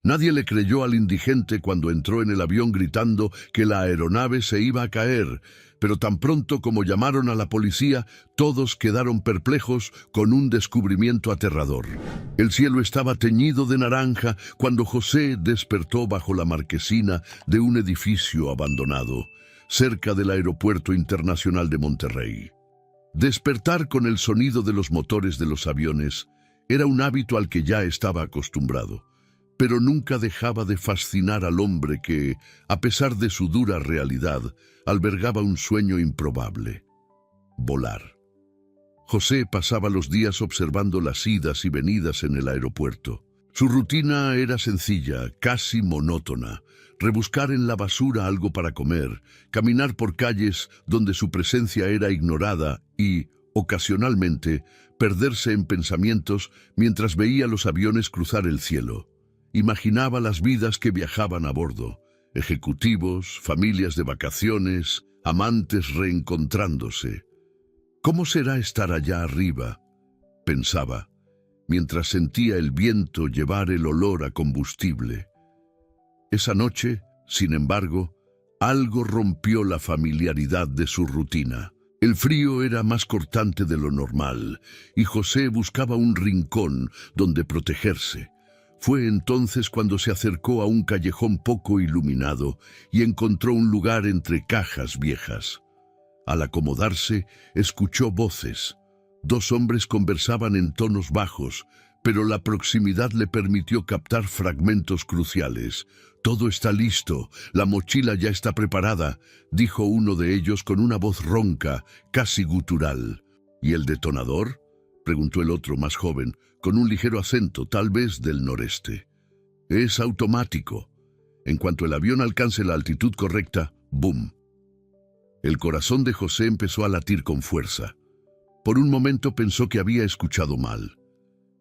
Nadie le creyó al indigente cuando entró en el avión gritando que la aeronave se iba a caer, pero tan pronto como llamaron a la policía, todos quedaron perplejos con un descubrimiento aterrador. El cielo estaba teñido de naranja cuando José despertó bajo la marquesina de un edificio abandonado, cerca del Aeropuerto Internacional de Monterrey. Despertar con el sonido de los motores de los aviones era un hábito al que ya estaba acostumbrado, pero nunca dejaba de fascinar al hombre que, a pesar de su dura realidad, albergaba un sueño improbable: volar. José pasaba los días observando las idas y venidas en el aeropuerto. Su rutina era sencilla, casi monótona: rebuscar en la basura algo para comer, caminar por calles donde su presencia era ignorada y, ocasionalmente, perderse en pensamientos mientras veía los aviones cruzar el cielo. Imaginaba las vidas que viajaban a bordo: ejecutivos, familias de vacaciones, amantes reencontrándose. ¿Cómo será estar allá arriba?, pensaba, mientras sentía el viento llevar el olor a combustible. Esa noche, sin embargo, algo rompió la familiaridad de su rutina. El frío era más cortante de lo normal, y José buscaba un rincón donde protegerse. Fue entonces cuando se acercó a un callejón poco iluminado y encontró un lugar entre cajas viejas. Al acomodarse, escuchó voces. Dos hombres conversaban en tonos bajos, pero la proximidad le permitió captar fragmentos cruciales. «Todo está listo, la mochila ya está preparada», dijo uno de ellos con una voz ronca, casi gutural. «¿Y el detonador?», preguntó el otro, más joven, con un ligero acento, tal vez del noreste. «Es automático. En cuanto el avión alcance la altitud correcta, ¡boom!». El corazón de José empezó a latir con fuerza. Por un momento pensó que había escuchado mal.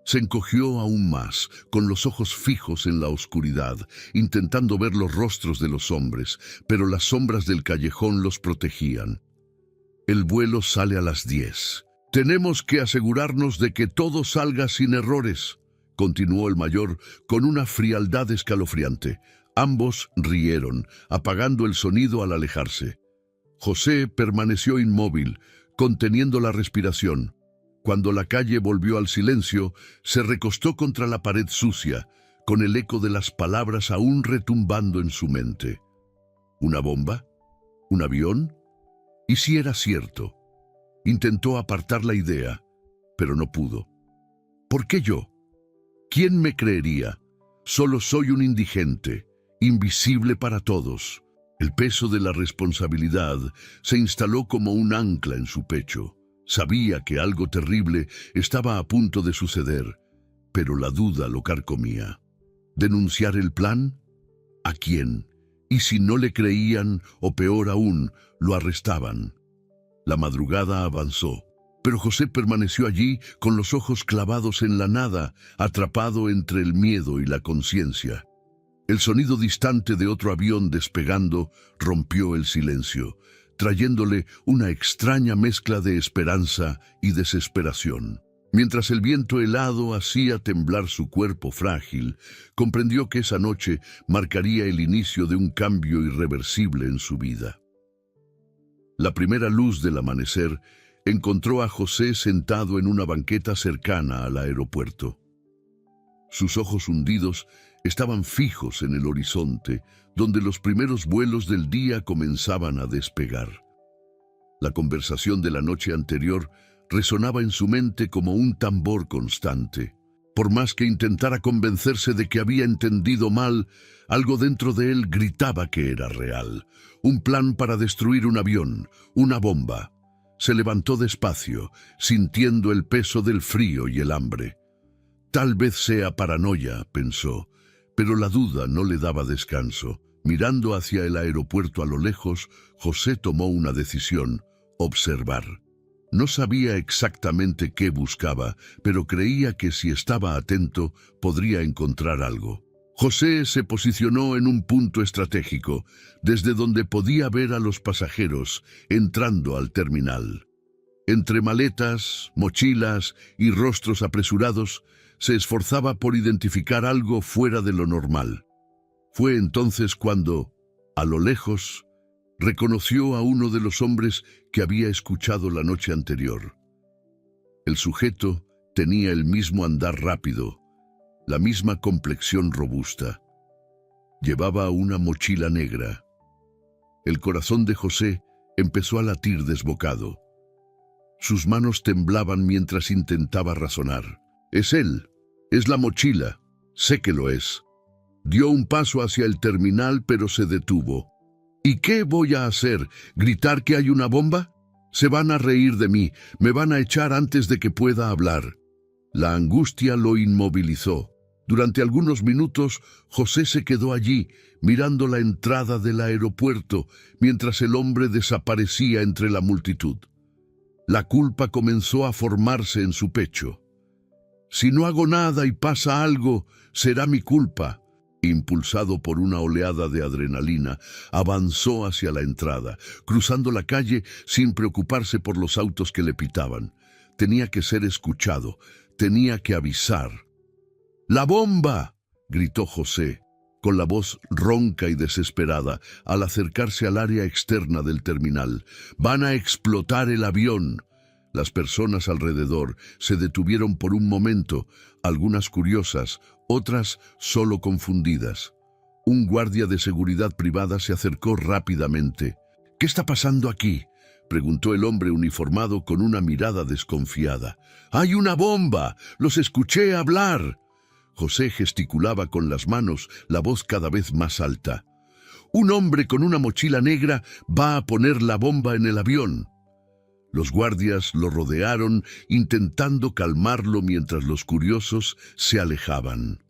Se encogió aún más, con los ojos fijos en la oscuridad, intentando ver los rostros de los hombres, pero las sombras del callejón los protegían. «El vuelo sale a las 10. Tenemos que asegurarnos de que todo salga sin errores», continuó el mayor con una frialdad escalofriante. Ambos rieron, apagando el sonido al alejarse. José permaneció inmóvil, conteniendo la respiración. Cuando la calle volvió al silencio, se recostó contra la pared sucia, con el eco de las palabras aún retumbando en su mente. ¿Una bomba? ¿Un avión? ¿Y si era cierto? Intentó apartar la idea, pero no pudo. ¿Por qué yo? ¿Quién me creería? Solo soy un indigente, invisible para todos. El peso de la responsabilidad se instaló como un ancla en su pecho. Sabía que algo terrible estaba a punto de suceder, pero la duda lo carcomía. ¿Denunciar el plan? ¿A quién? ¿Y si no le creían, o peor aún, lo arrestaban? La madrugada avanzó, pero José permaneció allí con los ojos clavados en la nada, atrapado entre el miedo y la conciencia. El sonido distante de otro avión despegando rompió el silencio, trayéndole una extraña mezcla de esperanza y desesperación. Mientras el viento helado hacía temblar su cuerpo frágil, comprendió que esa noche marcaría el inicio de un cambio irreversible en su vida. La primera luz del amanecer encontró a José sentado en una banqueta cercana al aeropuerto. Sus ojos hundidos estaban fijos en el horizonte, donde los primeros vuelos del día comenzaban a despegar. La conversación de la noche anterior resonaba en su mente como un tambor constante. Por más que intentara convencerse de que había entendido mal, algo dentro de él gritaba que era real. Un plan para destruir un avión, una bomba. Se levantó despacio, sintiendo el peso del frío y el hambre. Tal vez sea paranoia, pensó, pero la duda no le daba descanso. Mirando hacia el aeropuerto a lo lejos, José tomó una decisión: observar. No sabía exactamente qué buscaba, pero creía que si estaba atento, podría encontrar algo. José se posicionó en un punto estratégico, desde donde podía ver a los pasajeros entrando al terminal. Entre maletas, mochilas y rostros apresurados, se esforzaba por identificar algo fuera de lo normal. Fue entonces cuando, a lo lejos, reconoció a uno de los hombres que había escuchado la noche anterior. El sujeto tenía el mismo andar rápido, la misma complexión robusta. Llevaba una mochila negra. El corazón de José empezó a latir desbocado. Sus manos temblaban mientras intentaba razonar. Es él, es la mochila, sé que lo es. Dio un paso hacia el terminal, pero se detuvo. ¿Y qué voy a hacer? ¿Gritar que hay una bomba? Se van a reír de mí, me van a echar antes de que pueda hablar. La angustia lo inmovilizó. Durante algunos minutos, José se quedó allí, mirando la entrada del aeropuerto, mientras el hombre desaparecía entre la multitud. La culpa comenzó a formarse en su pecho. Si no hago nada y pasa algo, será mi culpa. Impulsado por una oleada de adrenalina, avanzó hacia la entrada, cruzando la calle sin preocuparse por los autos que le pitaban. Tenía que ser escuchado, tenía que avisar. ¡La bomba!, gritó José, con la voz ronca y desesperada, al acercarse al área externa del terminal. ¡Van a explotar el avión! Las personas alrededor se detuvieron por un momento, algunas curiosas, otras solo confundidas. Un guardia de seguridad privada se acercó rápidamente. «¿Qué está pasando aquí?», preguntó el hombre uniformado con una mirada desconfiada. «¡Hay una bomba! ¡Los escuché hablar!». José gesticulaba con las manos, la voz cada vez más alta. «Un hombre con una mochila negra va a poner la bomba en el avión». Los guardias lo rodearon, intentando calmarlo mientras los curiosos se alejaban.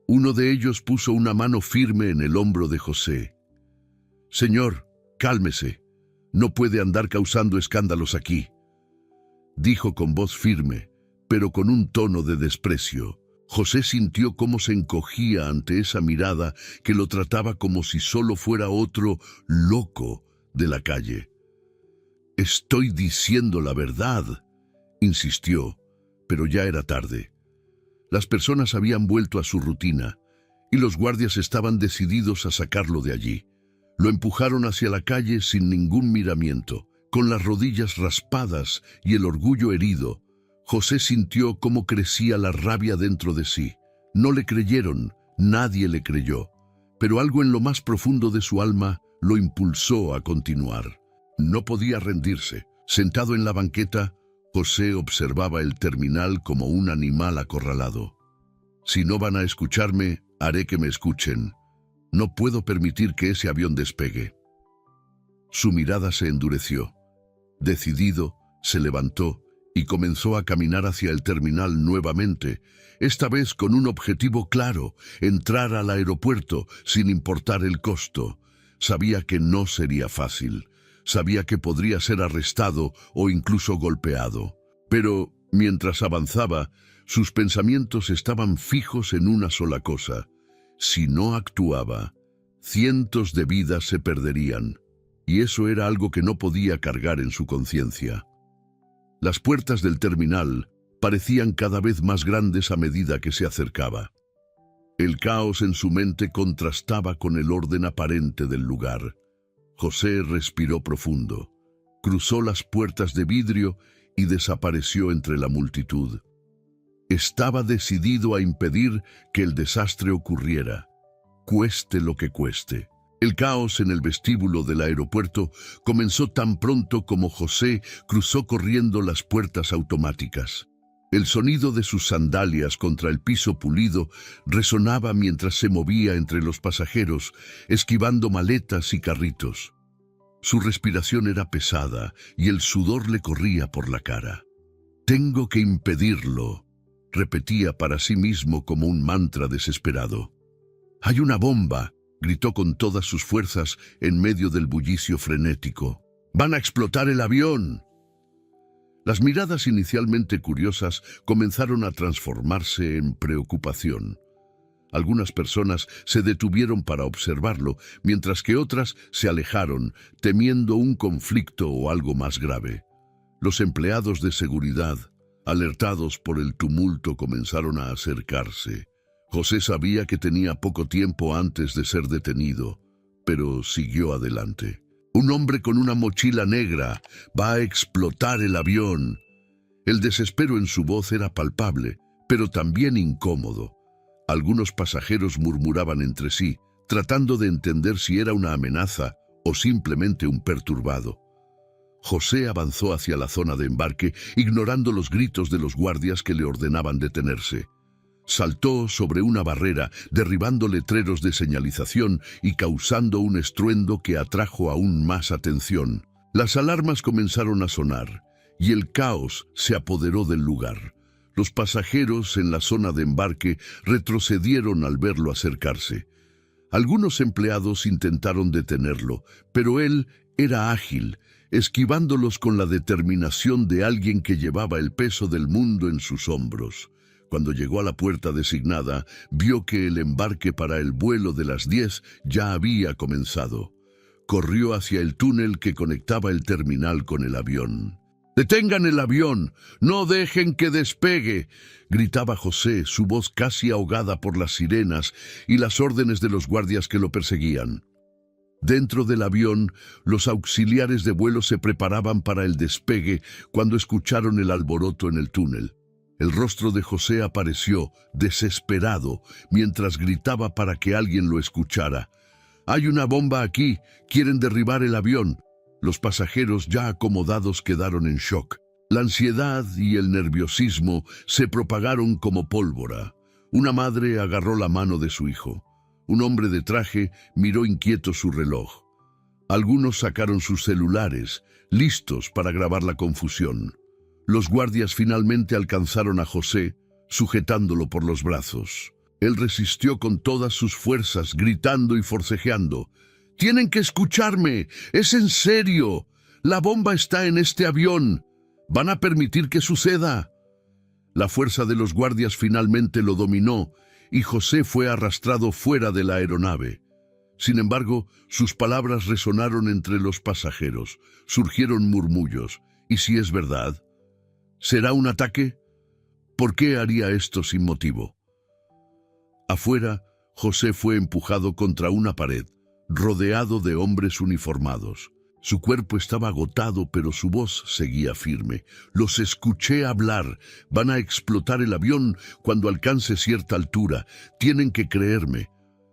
Uno de ellos puso una mano firme en el hombro de José. «Señor, cálmese. No puede andar causando escándalos aquí», dijo con voz firme, pero con un tono de desprecio. José sintió cómo se encogía ante esa mirada que lo trataba como si solo fuera otro loco de la calle. «Estoy diciendo la verdad», insistió, pero ya era tarde. Las personas habían vuelto a su rutina, y los guardias estaban decididos a sacarlo de allí. Lo empujaron hacia la calle sin ningún miramiento. Con las rodillas raspadas y el orgullo herido, José sintió cómo crecía la rabia dentro de sí. No le creyeron, nadie le creyó, pero algo en lo más profundo de su alma lo impulsó a continuar. No podía rendirse. Sentado en la banqueta, José observaba el terminal como un animal acorralado. «Si no van a escucharme, haré que me escuchen. No puedo permitir que ese avión despegue». Su mirada se endureció. Decidido, se levantó y comenzó a caminar hacia el terminal nuevamente, esta vez con un objetivo claro: entrar al aeropuerto sin importar el costo. Sabía que no sería fácil. Sabía que podría ser arrestado o incluso golpeado. Pero, mientras avanzaba, sus pensamientos estaban fijos en una sola cosa. Si no actuaba, cientos de vidas se perderían, y eso era algo que no podía cargar en su conciencia. Las puertas del terminal parecían cada vez más grandes a medida que se acercaba. El caos en su mente contrastaba con el orden aparente del lugar. José respiró profundo, cruzó las puertas de vidrio y desapareció entre la multitud. Estaba decidido a impedir que el desastre ocurriera, cueste lo que cueste. El caos en el vestíbulo del aeropuerto comenzó tan pronto como José cruzó corriendo las puertas automáticas. El sonido de sus sandalias contra el piso pulido resonaba mientras se movía entre los pasajeros, esquivando maletas y carritos. Su respiración era pesada y el sudor le corría por la cara. «Tengo que impedirlo», repetía para sí mismo como un mantra desesperado. «Hay una bomba», gritó con todas sus fuerzas en medio del bullicio frenético. «¡Van a explotar el avión!». Las miradas inicialmente curiosas comenzaron a transformarse en preocupación. Algunas personas se detuvieron para observarlo, mientras que otras se alejaron, temiendo un conflicto o algo más grave. Los empleados de seguridad, alertados por el tumulto, comenzaron a acercarse. José sabía que tenía poco tiempo antes de ser detenido, pero siguió adelante. Un hombre con una mochila negra va a explotar el avión. El desespero en su voz era palpable, pero también incómodo. Algunos pasajeros murmuraban entre sí, tratando de entender si era una amenaza o simplemente un perturbado. José avanzó hacia la zona de embarque, ignorando los gritos de los guardias que le ordenaban detenerse. Saltó sobre una barrera, derribando letreros de señalización y causando un estruendo que atrajo aún más atención. Las alarmas comenzaron a sonar, y el caos se apoderó del lugar. Los pasajeros en la zona de embarque retrocedieron al verlo acercarse. Algunos empleados intentaron detenerlo, pero él era ágil, esquivándolos con la determinación de alguien que llevaba el peso del mundo en sus hombros. Cuando llegó a la puerta designada, vio que el embarque para el vuelo de las 10 ya había comenzado. Corrió hacia el túnel que conectaba el terminal con el avión. «¡Detengan el avión! ¡No dejen que despegue!», gritaba José, su voz casi ahogada por las sirenas y las órdenes de los guardias que lo perseguían. Dentro del avión, los auxiliares de vuelo se preparaban para el despegue cuando escucharon el alboroto en el túnel. El rostro de José apareció, desesperado, mientras gritaba para que alguien lo escuchara. «¡Hay una bomba aquí! ¡Quieren derribar el avión!». Los pasajeros ya acomodados quedaron en shock. La ansiedad y el nerviosismo se propagaron como pólvora. Una madre agarró la mano de su hijo. Un hombre de traje miró inquieto su reloj. Algunos sacaron sus celulares, listos para grabar la confusión. Los guardias finalmente alcanzaron a José, sujetándolo por los brazos. Él resistió con todas sus fuerzas, gritando y forcejeando. «¡Tienen que escucharme! ¡Es en serio! ¡La bomba está en este avión! ¿Van a permitir que suceda?». La fuerza de los guardias finalmente lo dominó y José fue arrastrado fuera de la aeronave. Sin embargo, sus palabras resonaron entre los pasajeros. Surgieron murmullos. ¿Y si es verdad? ¿Será un ataque? ¿Por qué haría esto sin motivo? Afuera, José fue empujado contra una pared, rodeado de hombres uniformados. Su cuerpo estaba agotado, pero su voz seguía firme. «Los escuché hablar. Van a explotar el avión cuando alcance cierta altura. Tienen que creerme».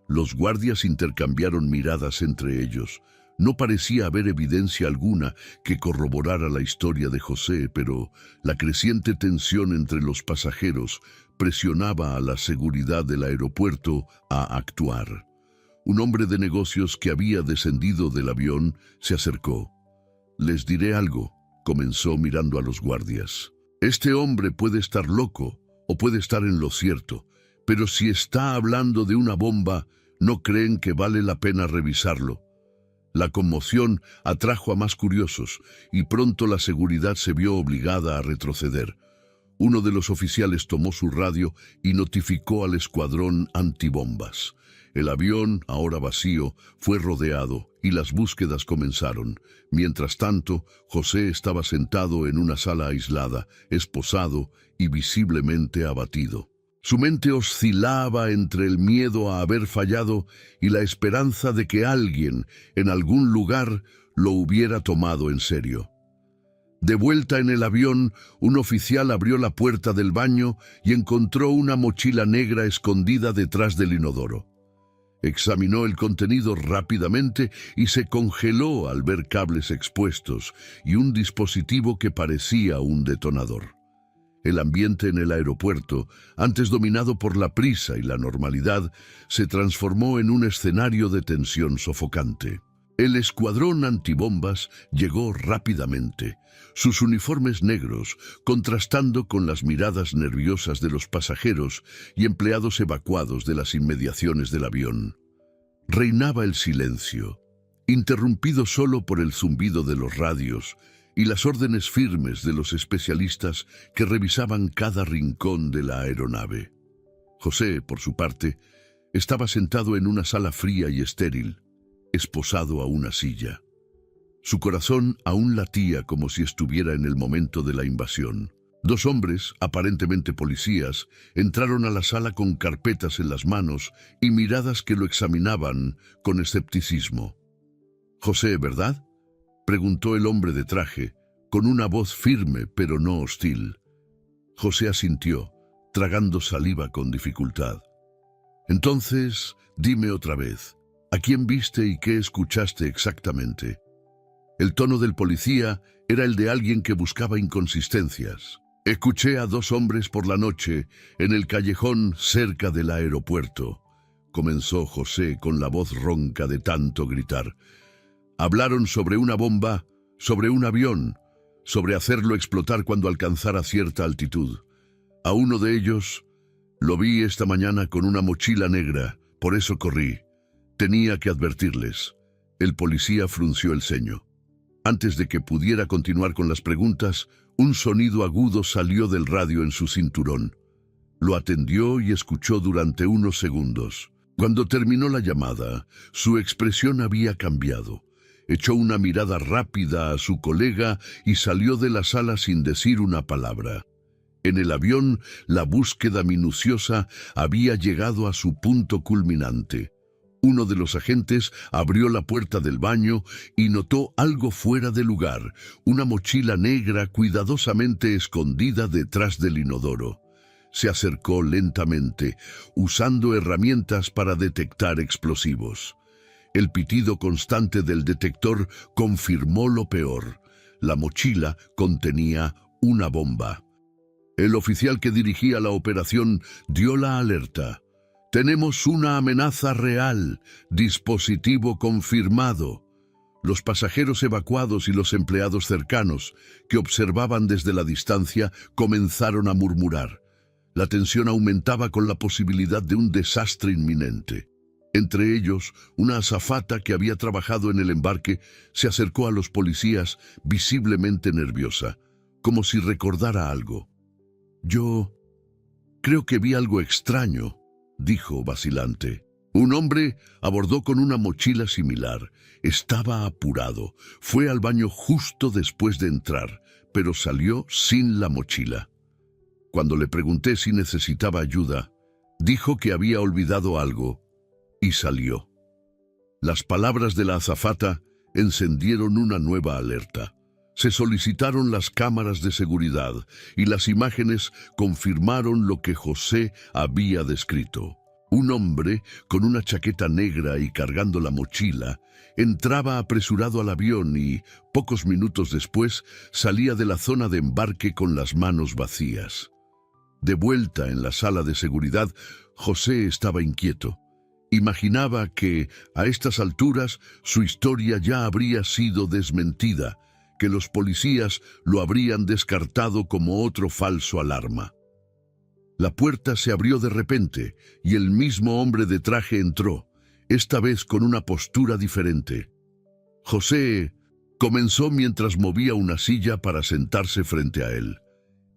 Los guardias intercambiaron miradas entre ellos. No parecía haber evidencia alguna que corroborara la historia de José, pero la creciente tensión entre los pasajeros presionaba a la seguridad del aeropuerto a actuar. Un hombre de negocios que había descendido del avión se acercó. «Les diré algo», comenzó mirando a los guardias. «Este hombre puede estar loco o puede estar en lo cierto, pero si está hablando de una bomba, ¿no creen que vale la pena revisarlo?». La conmoción atrajo a más curiosos y pronto la seguridad se vio obligada a retroceder. Uno de los oficiales tomó su radio y notificó al escuadrón antibombas. El avión, ahora vacío, fue rodeado y las búsquedas comenzaron. Mientras tanto, José estaba sentado en una sala aislada, esposado y visiblemente abatido. Su mente oscilaba entre el miedo a haber fallado y la esperanza de que alguien, en algún lugar, lo hubiera tomado en serio. De vuelta en el avión, un oficial abrió la puerta del baño y encontró una mochila negra escondida detrás del inodoro. Examinó el contenido rápidamente y se congeló al ver cables expuestos y un dispositivo que parecía un detonador. El ambiente en el aeropuerto, antes dominado por la prisa y la normalidad, se transformó en un escenario de tensión sofocante. El escuadrón antibombas llegó rápidamente, sus uniformes negros contrastando con las miradas nerviosas de los pasajeros y empleados evacuados de las inmediaciones del avión. Reinaba el silencio, interrumpido solo por el zumbido de los radios y las órdenes firmes de los especialistas que revisaban cada rincón de la aeronave. José, por su parte, estaba sentado en una sala fría y estéril, esposado a una silla. Su corazón aún latía como si estuviera en el momento de la invasión. Dos hombres, aparentemente policías, entraron a la sala con carpetas en las manos y miradas que lo examinaban con escepticismo. «José, ¿verdad?», preguntó el hombre de traje, con una voz firme pero no hostil. José asintió, tragando saliva con dificultad. «Entonces, dime otra vez, ¿a quién viste y qué escuchaste exactamente?». El tono del policía era el de alguien que buscaba inconsistencias. «Escuché a dos hombres por la noche en el callejón cerca del aeropuerto», comenzó José con la voz ronca de tanto gritar. «Hablaron sobre una bomba, sobre un avión, sobre hacerlo explotar cuando alcanzara cierta altitud. A uno de ellos lo vi esta mañana con una mochila negra, por eso corrí. Tenía que advertirles». El policía frunció el ceño. Antes de que pudiera continuar con las preguntas, un sonido agudo salió del radio en su cinturón. Lo atendió y escuchó durante unos segundos. Cuando terminó la llamada, su expresión había cambiado. Echó una mirada rápida a su colega y salió de la sala sin decir una palabra. En el avión, la búsqueda minuciosa había llegado a su punto culminante. Uno de los agentes abrió la puerta del baño y notó algo fuera de lugar, una mochila negra cuidadosamente escondida detrás del inodoro. Se acercó lentamente, usando herramientas para detectar explosivos. El pitido constante del detector confirmó lo peor. La mochila contenía una bomba. El oficial que dirigía la operación dio la alerta. «Tenemos una amenaza real. Dispositivo confirmado». Los pasajeros evacuados y los empleados cercanos, que observaban desde la distancia, comenzaron a murmurar. La tensión aumentaba con la posibilidad de un desastre inminente. Entre ellos, una azafata que había trabajado en el embarque se acercó a los policías visiblemente nerviosa, como si recordara algo. «Yo creo que vi algo extraño», dijo vacilante. «Un hombre abordó con una mochila similar. Estaba apurado. Fue al baño justo después de entrar, pero salió sin la mochila. Cuando le pregunté si necesitaba ayuda, dijo que había olvidado algo y salió». Las palabras de la azafata encendieron una nueva alerta. Se solicitaron las cámaras de seguridad y las imágenes confirmaron lo que José había descrito. Un hombre con una chaqueta negra y cargando la mochila entraba apresurado al avión y, pocos minutos después, salía de la zona de embarque con las manos vacías. De vuelta en la sala de seguridad, José estaba inquieto. Imaginaba que, a estas alturas, su historia ya habría sido desmentida, que los policías lo habrían descartado como otro falso alarma. La puerta se abrió de repente y el mismo hombre de traje entró, esta vez con una postura diferente. José comenzó mientras movía una silla para sentarse frente a él.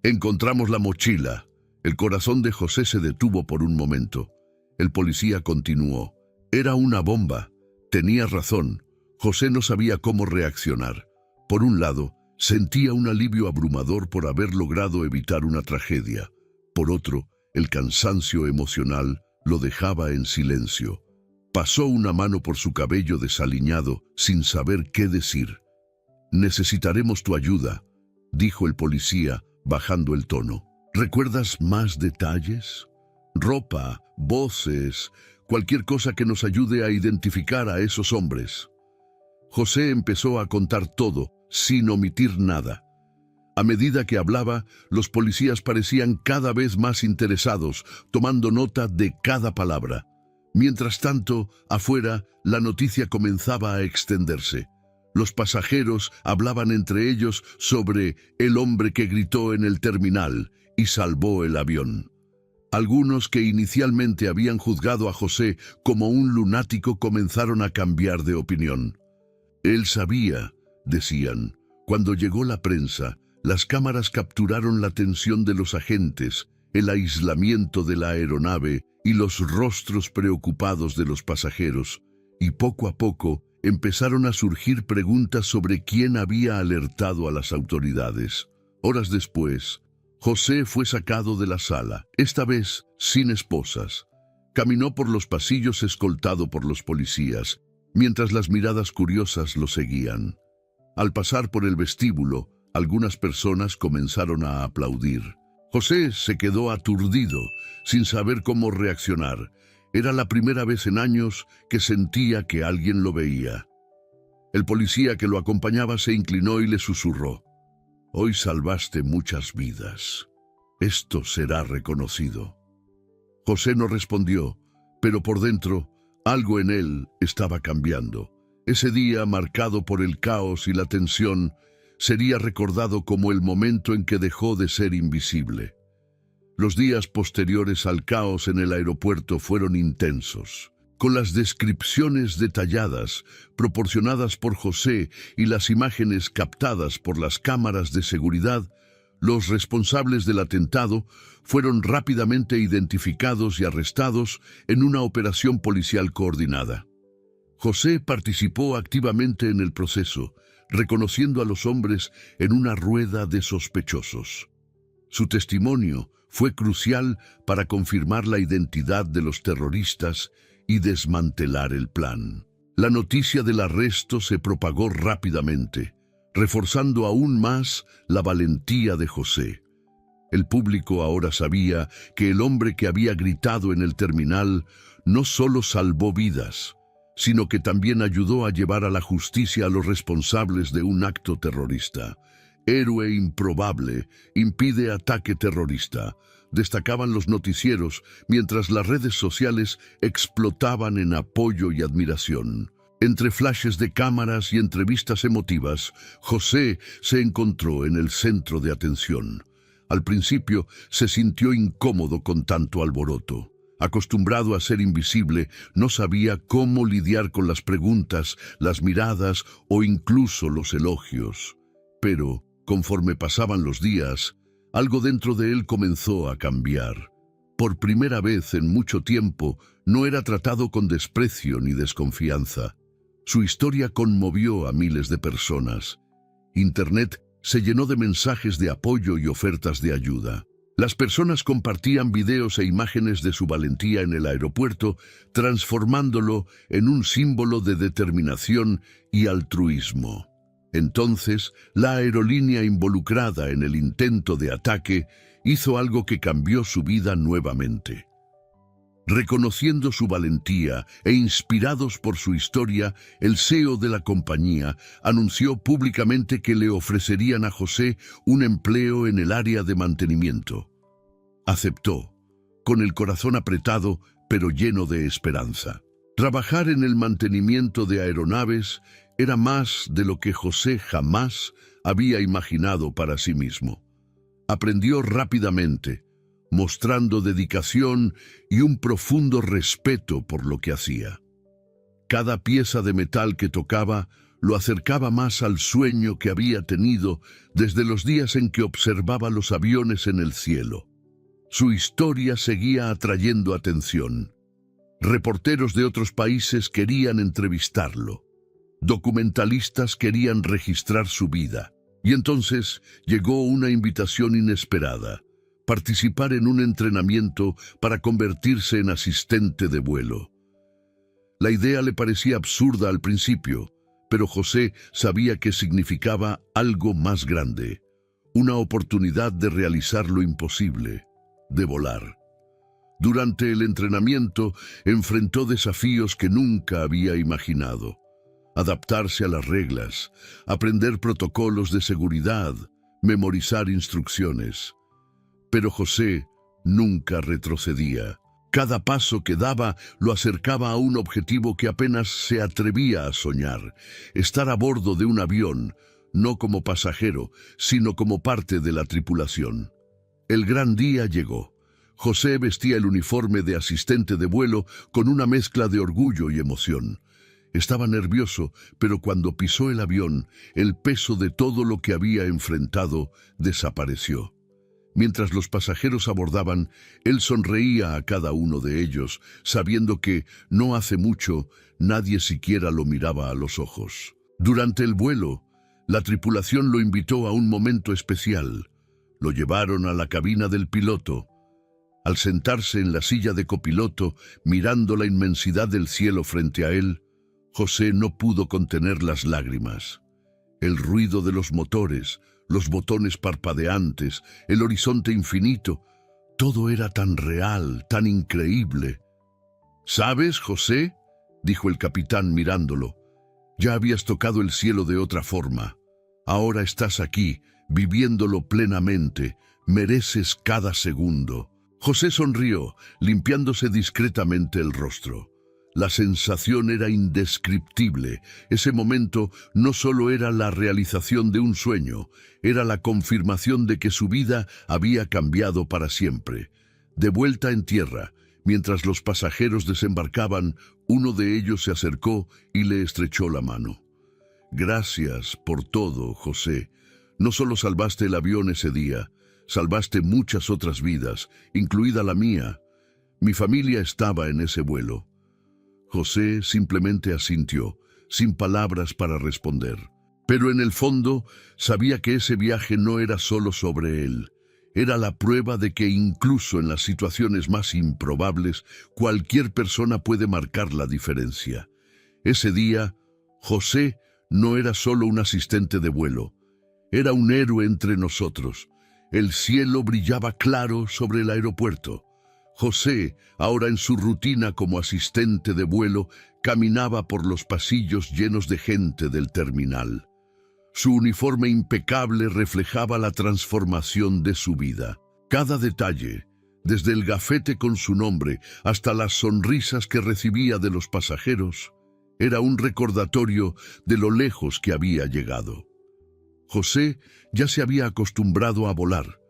«Encontramos la mochila». El corazón de José se detuvo por un momento. El policía continuó. «Era una bomba». Tenía razón. José no sabía cómo reaccionar. Por un lado, sentía un alivio abrumador por haber logrado evitar una tragedia. Por otro, el cansancio emocional lo dejaba en silencio. Pasó una mano por su cabello desaliñado sin saber qué decir. «Necesitaremos tu ayuda», dijo el policía, bajando el tono. «¿Recuerdas más detalles? Ropa, voces, cualquier cosa que nos ayude a identificar a esos hombres». José empezó a contar todo, sin omitir nada. A medida que hablaba, los policías parecían cada vez más interesados, tomando nota de cada palabra. Mientras tanto, afuera, la noticia comenzaba a extenderse. Los pasajeros hablaban entre ellos sobre el hombre que gritó en el terminal y salvó el avión. Algunos que inicialmente habían juzgado a José como un lunático comenzaron a cambiar de opinión. «Él sabía», decían. Cuando llegó la prensa, las cámaras capturaron la tensión de los agentes, el aislamiento de la aeronave y los rostros preocupados de los pasajeros, y poco a poco empezaron a surgir preguntas sobre quién había alertado a las autoridades. Horas después, José fue sacado de la sala, esta vez sin esposas. Caminó por los pasillos escoltado por los policías, mientras las miradas curiosas lo seguían. Al pasar por el vestíbulo, algunas personas comenzaron a aplaudir. José se quedó aturdido, sin saber cómo reaccionar. Era la primera vez en años que sentía que alguien lo veía. El policía que lo acompañaba se inclinó y le susurró: «Hoy salvaste muchas vidas. Esto será reconocido». José no respondió, pero por dentro, algo en él estaba cambiando. Ese día, marcado por el caos y la tensión, sería recordado como el momento en que dejó de ser invisible. Los días posteriores al caos en el aeropuerto fueron intensos. Con las descripciones detalladas proporcionadas por José y las imágenes captadas por las cámaras de seguridad, los responsables del atentado fueron rápidamente identificados y arrestados en una operación policial coordinada. José participó activamente en el proceso, reconociendo a los hombres en una rueda de sospechosos. Su testimonio fue crucial para confirmar la identidad de los terroristas y desmantelar el plan. La noticia del arresto se propagó rápidamente, reforzando aún más la valentía de José. El público ahora sabía que el hombre que había gritado en el terminal no solo salvó vidas, sino que también ayudó a llevar a la justicia a los responsables de un acto terrorista. Héroe improbable, impide ataque terrorista, destacaban los noticieros mientras las redes sociales explotaban en apoyo y admiración. Entre flashes de cámaras y entrevistas emotivas, José se encontró en el centro de atención. Al principio se sintió incómodo con tanto alboroto. Acostumbrado a ser invisible, no sabía cómo lidiar con las preguntas, las miradas o incluso los elogios. Pero, conforme pasaban los días, algo dentro de él comenzó a cambiar. Por primera vez en mucho tiempo, no era tratado con desprecio ni desconfianza. Su historia conmovió a miles de personas. Internet se llenó de mensajes de apoyo y ofertas de ayuda. Las personas compartían videos e imágenes de su valentía en el aeropuerto, transformándolo en un símbolo de determinación y altruismo. Entonces, la aerolínea involucrada en el intento de ataque hizo algo que cambió su vida nuevamente. Reconociendo su valentía e inspirados por su historia, el CEO de la compañía anunció públicamente que le ofrecerían a José un empleo en el área de mantenimiento. Aceptó, con el corazón apretado, pero lleno de esperanza. Trabajar en el mantenimiento de aeronaves era más de lo que José jamás había imaginado para sí mismo. Aprendió rápidamente, mostrando dedicación y un profundo respeto por lo que hacía. Cada pieza de metal que tocaba lo acercaba más al sueño que había tenido desde los días en que observaba los aviones en el cielo. Su historia seguía atrayendo atención. Reporteros de otros países querían entrevistarlo. Documentalistas querían registrar su vida. Y entonces llegó una invitación inesperada: participar en un entrenamiento para convertirse en asistente de vuelo. La idea le parecía absurda al principio, pero José sabía que significaba algo más grande, una oportunidad de realizar lo imposible, de volar. Durante el entrenamiento enfrentó desafíos que nunca había imaginado: adaptarse a las reglas, aprender protocolos de seguridad, memorizar instrucciones. Pero José nunca retrocedía. Cada paso que daba lo acercaba a un objetivo que apenas se atrevía a soñar: estar a bordo de un avión, no como pasajero, sino como parte de la tripulación. El gran día llegó. José vestía el uniforme de asistente de vuelo con una mezcla de orgullo y emoción. Estaba nervioso, pero cuando pisó el avión, el peso de todo lo que había enfrentado desapareció. Mientras los pasajeros abordaban, él sonreía a cada uno de ellos, sabiendo que, no hace mucho, nadie siquiera lo miraba a los ojos. Durante el vuelo, la tripulación lo invitó a un momento especial. Lo llevaron a la cabina del piloto. Al sentarse en la silla de copiloto, mirando la inmensidad del cielo frente a él, José no pudo contener las lágrimas. El ruido de los motores, los botones parpadeantes, el horizonte infinito, todo era tan real, tan increíble. «¿Sabes, José?», dijo el capitán mirándolo. «Ya habías tocado el cielo de otra forma. Ahora estás aquí, viviéndolo plenamente. Mereces cada segundo». José sonrió, limpiándose discretamente el rostro. La sensación era indescriptible. Ese momento no solo era la realización de un sueño, era la confirmación de que su vida había cambiado para siempre. De vuelta en tierra, mientras los pasajeros desembarcaban, uno de ellos se acercó y le estrechó la mano. «Gracias por todo, José. No solo salvaste el avión ese día, salvaste muchas otras vidas, incluida la mía. Mi familia estaba en ese vuelo». José simplemente asintió, sin palabras para responder. Pero en el fondo sabía que ese viaje no era solo sobre él. Era la prueba de que incluso en las situaciones más improbables, cualquier persona puede marcar la diferencia. Ese día, José no era solo un asistente de vuelo. Era un héroe entre nosotros. El cielo brillaba claro sobre el aeropuerto. José, ahora en su rutina como asistente de vuelo, caminaba por los pasillos llenos de gente del terminal. Su uniforme impecable reflejaba la transformación de su vida. Cada detalle, desde el gafete con su nombre hasta las sonrisas que recibía de los pasajeros, era un recordatorio de lo lejos que había llegado. José ya se había acostumbrado a volar,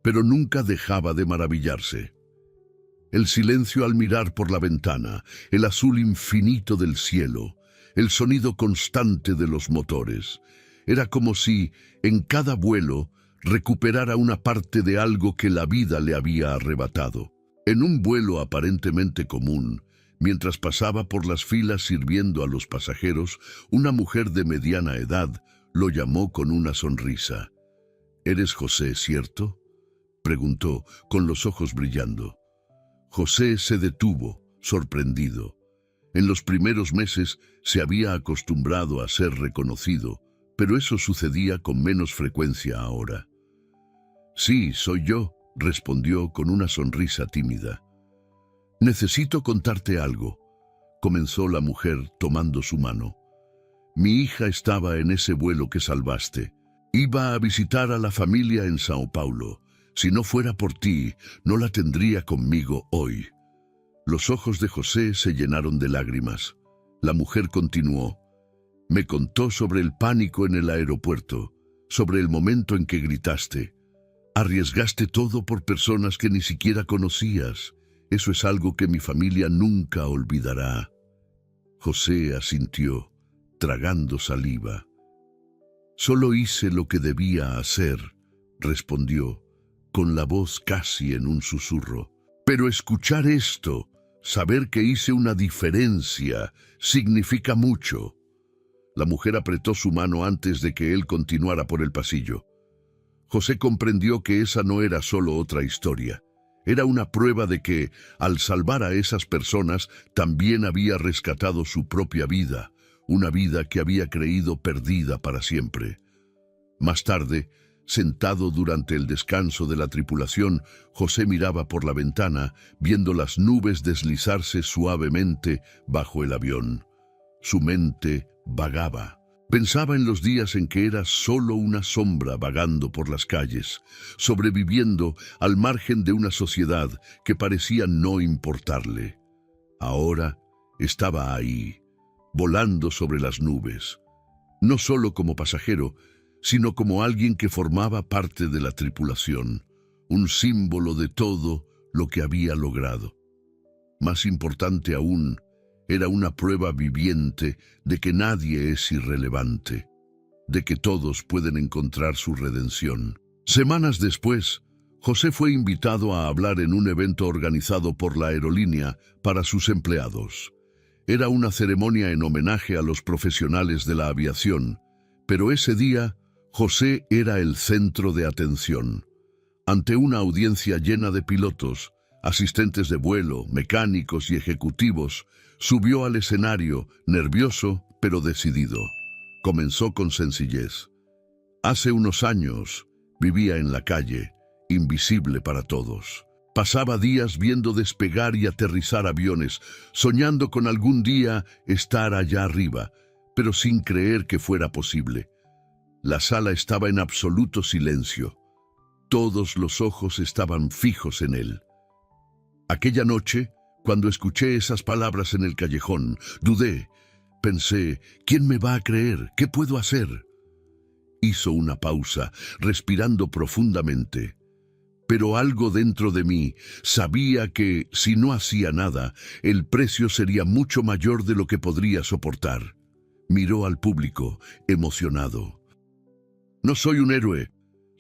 pero nunca dejaba de maravillarse. El silencio al mirar por la ventana, el azul infinito del cielo, el sonido constante de los motores. Era como si, en cada vuelo, recuperara una parte de algo que la vida le había arrebatado. En un vuelo aparentemente común, mientras pasaba por las filas sirviendo a los pasajeros, una mujer de mediana edad lo llamó con una sonrisa. «¿Eres José, cierto?», preguntó, con los ojos brillando. José se detuvo, sorprendido. En los primeros meses se había acostumbrado a ser reconocido, pero eso sucedía con menos frecuencia ahora. «Sí, soy yo», respondió con una sonrisa tímida. «Necesito contarte algo», comenzó la mujer tomando su mano. «Mi hija estaba en ese vuelo que salvaste. Iba a visitar a la familia en Sao Paulo. Si no fuera por ti, no la tendría conmigo hoy». Los ojos de José se llenaron de lágrimas. La mujer continuó. «Me contó sobre el pánico en el aeropuerto, sobre el momento en que gritaste. Arriesgaste todo por personas que ni siquiera conocías. Eso es algo que mi familia nunca olvidará». José asintió, tragando saliva. «Solo hice lo que debía hacer», respondió, con la voz casi en un susurro. «Pero escuchar esto, saber que hice una diferencia, significa mucho». La mujer apretó su mano antes de que él continuara por el pasillo. José comprendió que esa no era solo otra historia. Era una prueba de que, al salvar a esas personas, también había rescatado su propia vida, una vida que había creído perdida para siempre. Más tarde, sentado durante el descanso de la tripulación, José miraba por la ventana, viendo las nubes deslizarse suavemente bajo el avión. Su mente vagaba. Pensaba en los días en que era solo una sombra vagando por las calles, sobreviviendo al margen de una sociedad que parecía no importarle. Ahora estaba ahí, volando sobre las nubes, no solo como pasajero, sino como alguien que formaba parte de la tripulación, un símbolo de todo lo que había logrado. Más importante aún, era una prueba viviente de que nadie es irrelevante, de que todos pueden encontrar su redención. Semanas después, José fue invitado a hablar en un evento organizado por la aerolínea para sus empleados. Era una ceremonia en homenaje a los profesionales de la aviación, pero ese día José era el centro de atención. Ante una audiencia llena de pilotos, asistentes de vuelo, mecánicos y ejecutivos, subió al escenario, nervioso pero decidido. Comenzó con sencillez. Hace unos años vivía en la calle, invisible para todos. Pasaba días viendo despegar y aterrizar aviones, soñando con algún día estar allá arriba, pero sin creer que fuera posible. La sala estaba en absoluto silencio. Todos los ojos estaban fijos en él. Aquella noche, cuando escuché esas palabras en el callejón, dudé. Pensé, ¿quién me va a creer? ¿Qué puedo hacer? Hizo una pausa, respirando profundamente. Pero algo dentro de mí sabía que, si no hacía nada, el precio sería mucho mayor de lo que podría soportar. Miró al público, emocionado. No soy un héroe,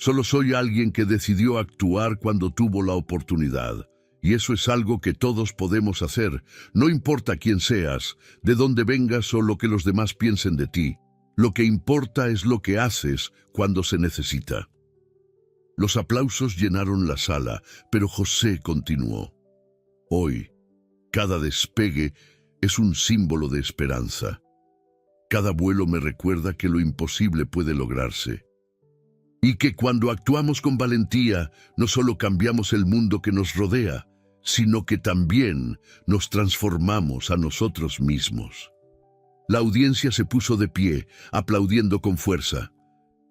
solo soy alguien que decidió actuar cuando tuvo la oportunidad. Y eso es algo que todos podemos hacer, no importa quién seas, de dónde vengas o lo que los demás piensen de ti. Lo que importa es lo que haces cuando se necesita. Los aplausos llenaron la sala, pero José continuó. Hoy, cada despegue es un símbolo de esperanza. Cada vuelo me recuerda que lo imposible puede lograrse. Y que cuando actuamos con valentía, no solo cambiamos el mundo que nos rodea, sino que también nos transformamos a nosotros mismos. La audiencia se puso de pie, aplaudiendo con fuerza.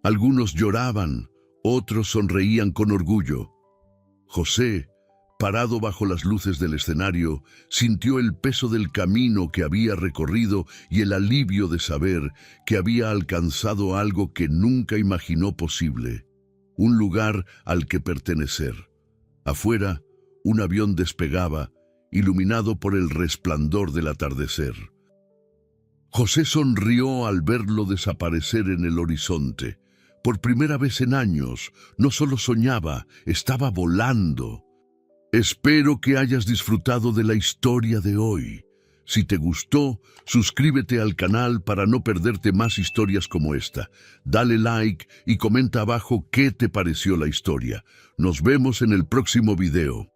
Algunos lloraban, otros sonreían con orgullo. José, parado bajo las luces del escenario, sintió el peso del camino que había recorrido y el alivio de saber que había alcanzado algo que nunca imaginó posible, un lugar al que pertenecer. Afuera, un avión despegaba, iluminado por el resplandor del atardecer. José sonrió al verlo desaparecer en el horizonte. Por primera vez en años, no solo soñaba, estaba volando. Espero que hayas disfrutado de la historia de hoy. Si te gustó, suscríbete al canal para no perderte más historias como esta. Dale like y comenta abajo qué te pareció la historia. Nos vemos en el próximo video.